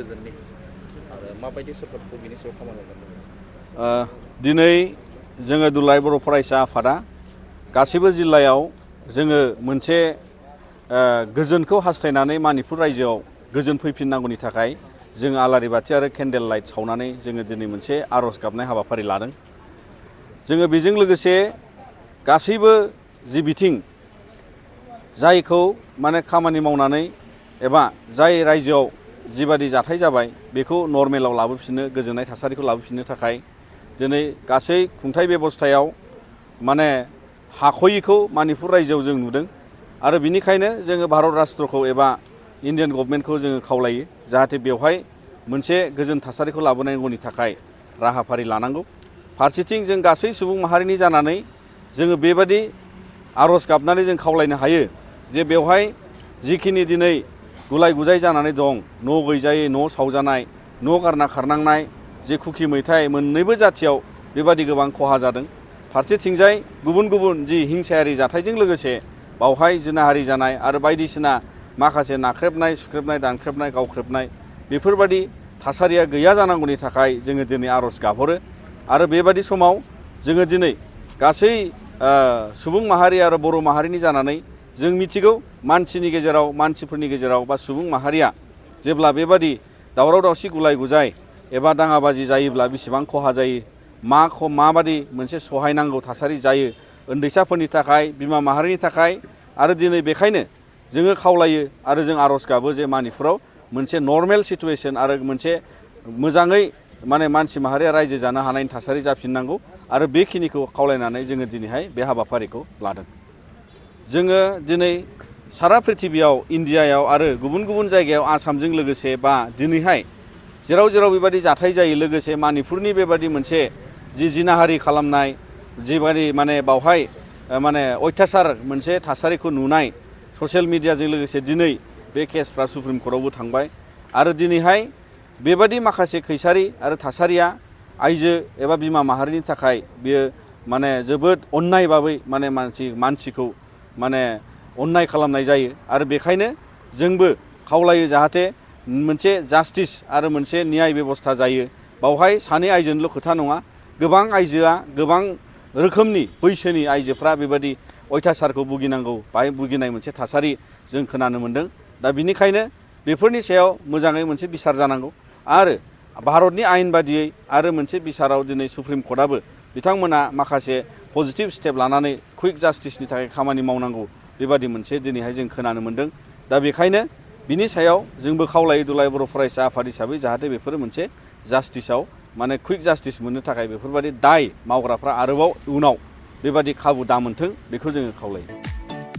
गोजोननि आरो माबायदि सरकारखौ बिनि सायाव खामानि मावगोन? दिनै जोङो दुलाराय बर' फरायसा आफादा गासैबो जिल्लायाव जोङो मोनसे गोजोनखौ हास्थायनानै मणिपुर रायजोआव गोजोन फैफिननांगौनि थाखाय जों आलारि बाथि आरो केन्डेल लाइट सावनानै जोङो दिनै मोनसे आर'ज गाबनाय हाबाफारि लादों। जोङो बेजों लोगोसे गासैबो जि बिथिं जायखौ माने खामानि मावनानै एबा जाय रायजोआव जिबादि जाथाय जाबाय बेखौ नर्मेलाव लाबोफिननो गोजोननाय थासारिखौ लाबोफिननो थाखाय दिनै गासै खुंथाय बेबस्थायाव माने हाख'यिखौ मणिपुर रायजोआव जों नुदों आरो बिनिखायनो जोङो भारत राष्ट्रखौ एबा इन्डियान गभर्नमेन्टखौ जोङो खावलायो जाहाथे बेवहाय मोनसे गोजोन थासारिखौ लाबोनांगौनि थाखाय राहाफारि लानांगौ। फारसेथिं जों गासै सुबुं माहारिनि जानानै जोङो बेबादि आर'ज गाबनानै जों खावलायनो हायो जे बेवहाय जिखिनि दिनै गुलाय गुजाय जानानै दं, न' गैजायै न' सावजानाय, न' गारना खारनांनाय, जे कुकि मैथाय मोननैबो जाथियाव बेबादि गोबां खहा जादों। फारसेथिंजाय गुबुन गुबुन जि हिंसायारि जाथायजों लोगोसे बावहाय जिनाहारि जानाय आरो बायदिसिना माखासे नाख्रेबनाय, सुख्रेबनाय, दानख्रेबनाय, गावख्रेबनाय बेफोरबादि थासारिया गैया जानांगौनि थाखाय जोङो दिनै आर'ज गाबहरो आरो बेबादि समाव जोङो दिनै गासै सुबुं माहारि आरो बर' माहारिनि जानानै जों मिथिगौ मानसिफोरनि गेजेराव बा सुबुं माहारिया जेब्ला बेबादि दावराव दावसि गुलाय गुजाय एबा दाङाबाजि जायोब्ला बेसेबां खहा जायो, माबादि मोनसे सहायनांगौ थासारि जायो उन्दैसाफोरनि थाखाय, बिमा माहारिनि थाखाय आरो दिनै बेखायनो जोङो खावलायो आरो जों आर'ज गाबो जे मणिपुराव मोनसे नर्मेल सिटुवेसन आरो मोनसे मोजाङै माने मानसि माहारिया रायजो जानो हानायनि थासारि जाफिननांगौ आरो बेखिनिखौ खावलायनानै जोङो दिनैहाय बे हाबाफारिखौ लादों। जोङो दिनै सारा पृथिबियाव इन्डियायाव आरो गुबुन गुबुन जायगायाव आसामजों लोगोसे बा दिनैहाय जेराव जेराव बेबादि जाथाय जायो लोगोसे मणिपुरनि बेबादि मोनसे जि जिनाहारि खालामनाय जिबादि माने बावहाय माने अयथासार मोनसे थासारिखौ नुनाय ससियेल मिडियाजों लोगोसे दिनै बे केसफ्रा सुप्रिम कर्टआवबो थांबाय आरो दिनैहाय बेबादि माखासे खैसारि आरो थासारिया आइजो एबा बिमा माहारिनि थाखाय बियो माने जोबोद अन्नाय भाबै माने मानसिखौ माने अन्नाय खालामनाय जायो आरो बेखायनो जोंबो खावलायो जाहाथे मोनसे जास्टिस आरो मोनसे न्याय बेबस्था जायो। बावहाय सानै आइजोनिल' खोथा नङा, गोबां आइजोआ गोबां रोखोमनि बैसोनि आइजोफ्रा बेबादि अयथासारखौ भुगिनांगौ, बाहाय भुगिनाय मोनसे थासारि जों खोनानो मोन्दों। दा बिनिखायनो बेफोरनि सायाव मोजाङै मोनसे बिसार जानांगौ आरो भारतनि आयेन बादियै आरो मोनसे बिसाराव दिनै सुप्रिम कर्टआबो बिथांमोना माखासे पजिटिभ स्टेप लानानै कुइक जास्टिसनि थाखाय खामानि मावनांगौ बेबादि मोनसे दिनैहाय जों खोनानो मोन्दों। दा बेखायनो बिनि सायाव जोंबो खावलायो दुलाराय बर' फरायसा आफाद हिसाबै जाहाथे बेफोरो मोनसे जास्टिसाव माने कुइक जास्टिस मोननो थाखाय बेफोरबादि दाय मावग्राफ्रा आरोबाव उनाव बेबादि खाबु दामोनथों बेखौ जोङो खावलायो।